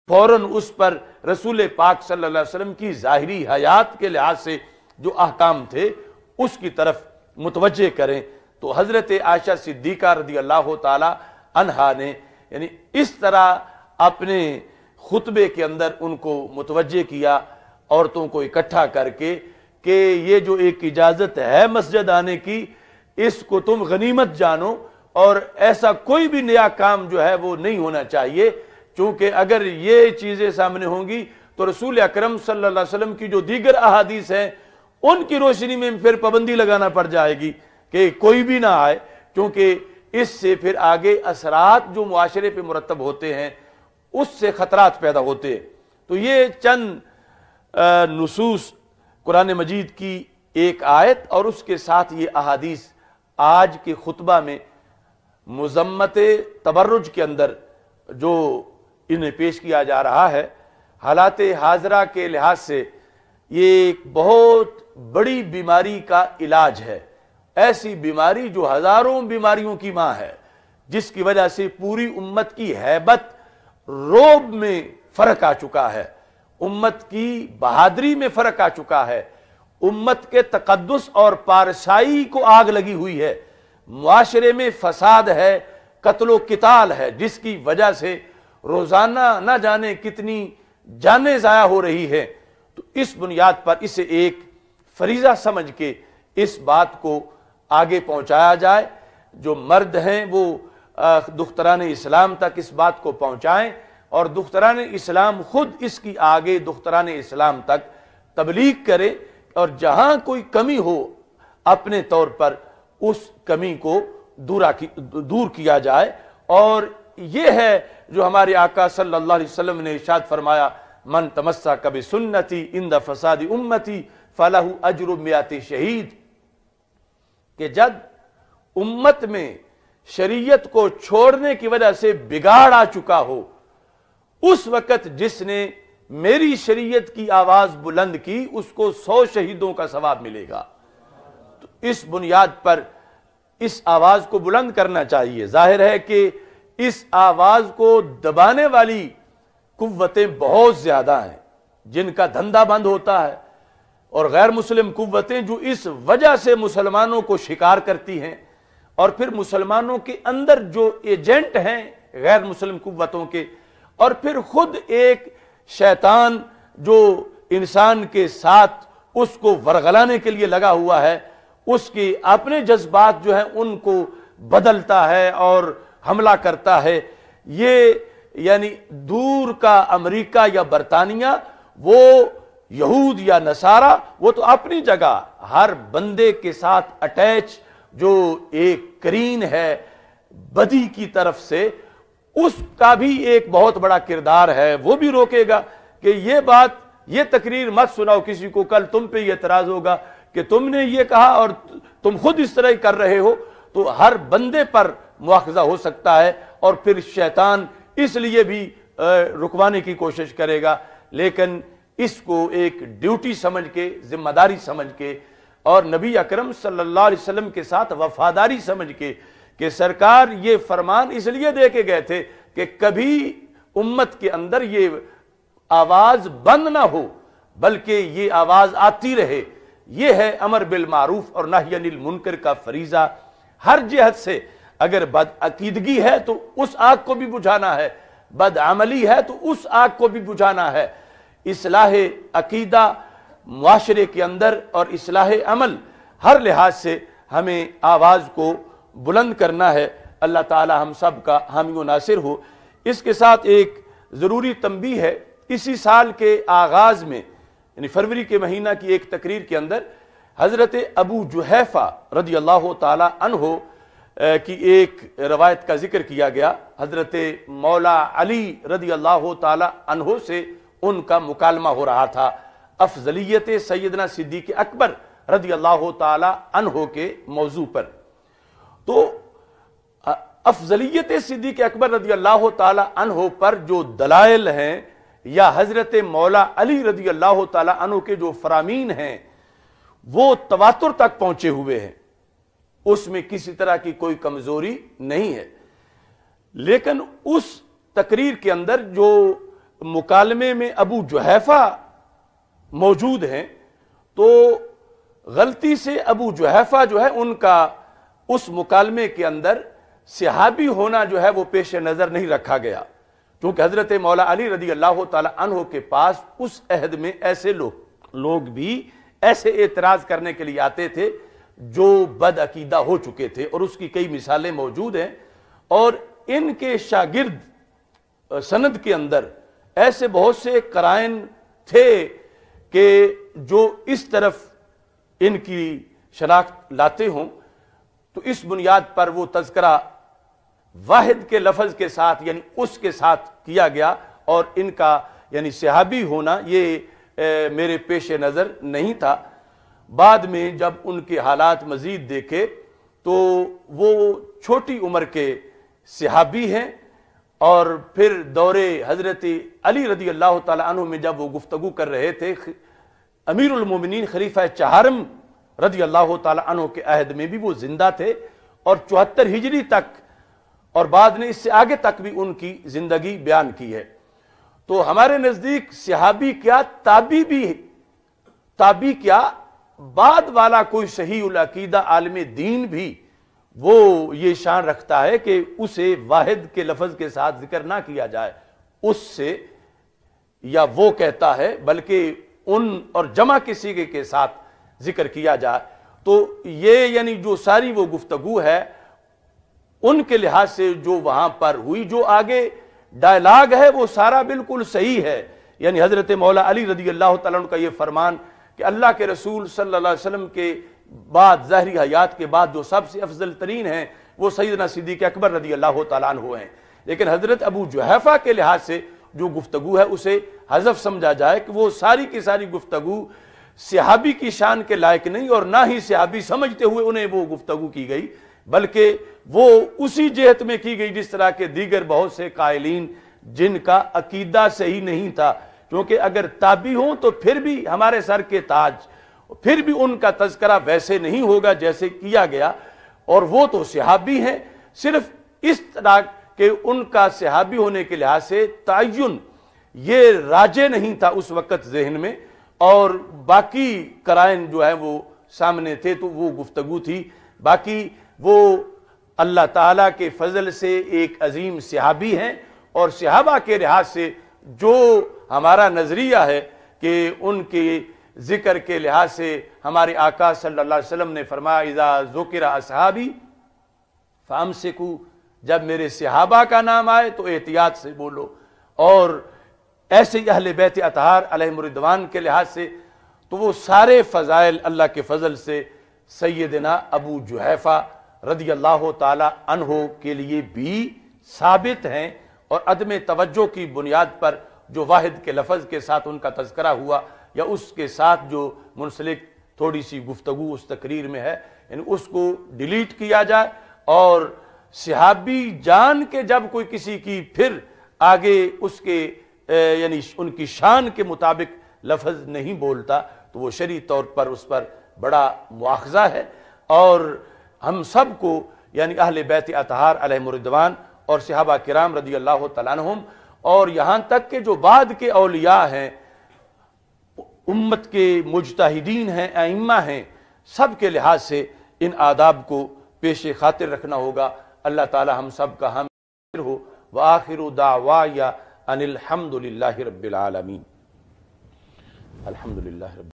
فوراً اس پر رسول پاک صلی اللہ علیہ وسلم کی ظاہری حیات کے لحاظ سے جو احکام تھے اس کی طرف متوجہ کریں۔ تو حضرت عائشہ صدیقہ رضی اللہ تعالی عنہا نے یعنی اس طرح اپنے خطبے کے اندر ان کو متوجہ کیا، عورتوں کو اکٹھا کر کے، کہ یہ جو ایک اجازت ہے مسجد آنے کی، اس کو تم غنیمت جانو، اور ایسا کوئی بھی نیا کام جو ہے وہ نہیں ہونا چاہیے، چونکہ اگر یہ چیزیں سامنے ہوں گی تو رسول اکرم صلی اللہ علیہ وسلم کی جو دیگر احادیث ہیں ان کی روشنی میں پھر پابندی لگانا پڑ جائے گی کہ کوئی بھی نہ آئے، کیونکہ اس سے پھر آگے اثرات جو معاشرے پہ مرتب ہوتے ہیں اس سے خطرات پیدا ہوتے ہیں۔ تو یہ چند نصوص قرآن مجید کی ایک آیت اور اس کے ساتھ یہ احادیث آج کے خطبہ میں مذمت تبرج کے اندر جو انہیں پیش کیا جا رہا ہے، حالات حاضرہ کے لحاظ سے یہ ایک بہت بڑی بیماری کا علاج ہے، ایسی بیماری جو ہزاروں بیماریوں کی ماں ہے، جس کی وجہ سے پوری امت کی ہیبت رعب میں فرق آ چکا ہے، امت کی بہادری میں فرق آ چکا ہے، امت کے تقدس اور پارسائی کو آگ لگی ہوئی ہے، معاشرے میں فساد ہے، قتل و قتال ہے، جس کی وجہ سے روزانہ نہ جانے کتنی جانیں ضائع ہو رہی ہیں۔ تو اس بنیاد پر اسے ایک فریضہ سمجھ کے اس بات کو آگے پہنچایا جائے، جو مرد ہیں وہ دختران اسلام تک اس بات کو پہنچائیں، اور دختران اسلام خود اس کی آگے دختران اسلام تک تبلیغ کرے، اور جہاں کوئی کمی ہو اپنے طور پر اس کمی کو دور کیا جائے۔ اور یہ ہے جو ہمارے آقا صلی اللہ علیہ وسلم نے ارشاد فرمایا، من تمسک بسنتی عند فساد امتی فلہ اجر مئات شہید، کہ جب امت میں شریعت کو چھوڑنے کی وجہ سے بگاڑ آ چکا ہو، اس وقت جس نے میری شریعت کی آواز بلند کی اس کو 100 شہیدوں کا ثواب ملے گا۔ تو اس بنیاد پر اس آواز کو بلند کرنا چاہیے۔ ظاہر ہے کہ اس آواز کو دبانے والی قوتیں بہت زیادہ ہیں، جن کا دھندا بند ہوتا ہے، اور غیر مسلم قوتیں جو اس وجہ سے مسلمانوں کو شکار کرتی ہیں، اور پھر مسلمانوں کے اندر جو ایجنٹ ہیں غیر مسلم قوتوں کے، اور پھر خود ایک شیطان جو انسان کے ساتھ اس کو ورغلانے کے لیے لگا ہوا ہے، اس کے اپنے جذبات جو ہیں ان کو بدلتا ہے اور حملہ کرتا ہے۔ یہ یعنی دور کا امریکہ یا برطانیہ، وہ یہود یا نصارہ، وہ تو اپنی جگہ ہر بندے کے ساتھ اٹیچ جو ایک کرین ہے بدی کی طرف سے، اس کا بھی ایک بہت بڑا کردار ہے، وہ بھی روکے گا کہ یہ بات، یہ تقریر مت سناؤ کسی کو، کل تم پہ یہ اعتراض ہوگا کہ تم نے یہ کہا اور تم خود اس طرح ہی کر رہے ہو۔ تو ہر بندے پر مواخذہ ہو سکتا ہے، اور پھر شیطان اس لیے بھی رکوانے کی کوشش کرے گا، لیکن اس کو ایک ڈیوٹی سمجھ کے، ذمہ داری سمجھ کے، اور نبی اکرم صلی اللہ علیہ وسلم کے ساتھ وفاداری سمجھ کے، کہ سرکار یہ فرمان اس لیے دے کے گئے تھے کہ کبھی امت کے اندر یہ آواز بند نہ ہو، بلکہ یہ آواز آتی رہے۔ یہ ہے امر بالمعروف اور نہی عن المنکر کا فریضہ۔ ہر جہت سے اگر بدعقیدگی ہے تو اس آگ کو بھی بجھانا ہے، بدعملی ہے تو اس آگ کو بھی بجھانا ہے۔ اصلاح عقیدہ معاشرے کے اندر اور اصلاح عمل، ہر لحاظ سے ہمیں آواز کو بلند کرنا ہے۔ اللہ تعالی ہم سب کا حامی و ناصر ہو۔ اس کے ساتھ ایک ضروری تنبیہ ہے، اسی سال کے آغاز میں یعنی فروری کے مہینہ کی ایک تقریر کے اندر حضرت ابو جحیفہ رضی اللہ تعالی عنہ کی ایک روایت کا ذکر کیا گیا۔ حضرت مولا علی رضی اللہ تعالی عنہ سے ان کا مکالمہ ہو رہا تھا افضلیت سیدنا صدیق اکبر رضی اللہ تعالی عنہ کے موضوع پر۔ تو افضلیت صدیق اکبر رضی اللہ تعالی عنہ پر جو دلائل ہیں، یا حضرت مولا علی رضی اللہ تعالی عنہ کے جو فرامین ہیں، وہ تواتر تک پہنچے ہوئے ہیں، اس میں کسی طرح کی کوئی کمزوری نہیں ہے۔ لیکن اس تقریر کے اندر جو مکالمے میں ابو جحیفہ موجود ہیں تو غلطی سے ابو جحیفہ جو ہے ان کا اس مکالمے کے اندر صحابی ہونا جو ہے وہ پیش نظر نہیں رکھا گیا، کیونکہ حضرت مولا علی رضی اللہ تعالی عنہ کے پاس اس عہد میں ایسے لوگ بھی ایسے اعتراض کرنے کے لیے آتے تھے جو بد عقیدہ ہو چکے تھے، اور اس کی کئی مثالیں موجود ہیں، اور ان کے شاگرد سند کے اندر ایسے بہت سے قرائن تھے کہ جو اس طرف ان کی شناخت لاتے ہوں، تو اس بنیاد پر وہ تذکرہ واحد کے لفظ کے ساتھ یعنی اس کے ساتھ کیا گیا، اور ان کا یعنی صحابی ہونا یہ میرے پیش نظر نہیں تھا۔ بعد میں جب ان کے حالات مزید دیکھے تو وہ چھوٹی عمر کے صحابی ہیں، اور پھر دور حضرت علی رضی اللہ تعالی عنہ میں جب وہ گفتگو کر رہے تھے، امیر المومنین خلیفہ چہارم رضی اللہ تعالی عنہ کے عہد میں بھی وہ زندہ تھے، اور 74 ہجری تک اور بعد نے اس سے آگے تک بھی ان کی زندگی بیان کی ہے۔ تو ہمارے نزدیک صحابی کیا، تابعی کیا، بعد والا کوئی صحیح العقیدہ عالم دین بھی وہ یہ شان رکھتا ہے کہ اسے واحد کے لفظ کے ساتھ ذکر نہ کیا جائے اس سے، یا وہ کہتا ہے بلکہ ان اور جمع کے صیغے کے ساتھ ذکر کیا جائے۔ تو یہ یعنی جو ساری وہ گفتگو ہے ان کے لحاظ سے جو وہاں پر ہوئی، جو آگے ڈائلاگ ہے وہ سارا بالکل صحیح ہے، یعنی حضرت مولا علی رضی اللہ تعالیٰ عنہ کا یہ فرمان کہ اللہ کے رسول صلی اللہ علیہ وسلم کے بعد ظاہری حیات کے بعد جو سب سے افضل ترین ہیں وہ سیدنا صدیق اکبر رضی اللہ تعالیٰ عنہ ہیں، لیکن حضرت ابو جحیفہ کے لحاظ سے جو گفتگو ہے اسے حذف سمجھا جائے کہ وہ ساری کی ساری گفتگو صحابی کی شان کے لائق نہیں، اور نہ ہی صحابی سمجھتے ہوئے انہیں وہ گفتگو کی گئی، بلکہ وہ اسی جہت میں کی گئی جس طرح کے دیگر بہت سے قائلین جن کا عقیدہ صحیح نہیں تھا، کیونکہ اگر تابعی ہوں تو پھر بھی ہمارے سر کے تاج، پھر بھی ان کا تذکرہ ویسے نہیں ہوگا جیسے کیا گیا، اور وہ تو صحابی ہیں، صرف اس طرح کہ ان کا صحابی ہونے کے لحاظ سے تعین یہ راجع نہیں تھا اس وقت ذہن میں، اور باقی قرائن جو ہے وہ سامنے تھے تو وہ گفتگو تھی۔ باقی وہ اللہ تعالیٰ کے فضل سے ایک عظیم صحابی ہیں، اور صحابہ کے لحاظ سے جو ہمارا نظریہ ہے کہ ان کے ذکر کے لحاظ سے ہمارے آقا صلی اللہ علیہ وسلم نے فرمایا اذا ذکر اصحابی فامسکو، جب میرے صحابہ کا نام آئے تو احتیاط سے بولو، اور ایسے اہل بیت اطہار علیہم الرضوان کے لحاظ سے تو وہ سارے فضائل اللہ کے فضل سے سیدنا ابو جحیفہ رضی اللہ تعالی عنہ کے لیے بھی ثابت ہیں، اور عدم توجہ کی بنیاد پر جو واحد کے لفظ کے ساتھ ان کا تذکرہ ہوا یا اس کے ساتھ جو منسلک تھوڑی سی گفتگو اس تقریر میں ہے، یعنی اس کو ڈیلیٹ کیا جائے، اور صحابی جان کے جب کوئی کسی کی پھر آگے اس کے یعنی ان کی شان کے مطابق لفظ نہیں بولتا تو وہ شرعی طور پر اس پر بڑا مواخذہ ہے، اور ہم سب کو یعنی اہل بیت اطہار علیہم الرضوان اور صحابہ کرام رضی اللہ تعالیٰ عنہم، اور یہاں تک کہ جو بعد کے اولیاء ہیں، امت کے مجتہدین ہیں، ائمہ ہیں، سب کے لحاظ سے ان آداب کو پیش خاطر رکھنا ہوگا۔ اللہ تعالی ہم سب کا حامی ہو۔ وآخر دعوایا ان الحمد للہ رب العالمین۔ الحمد للہ رب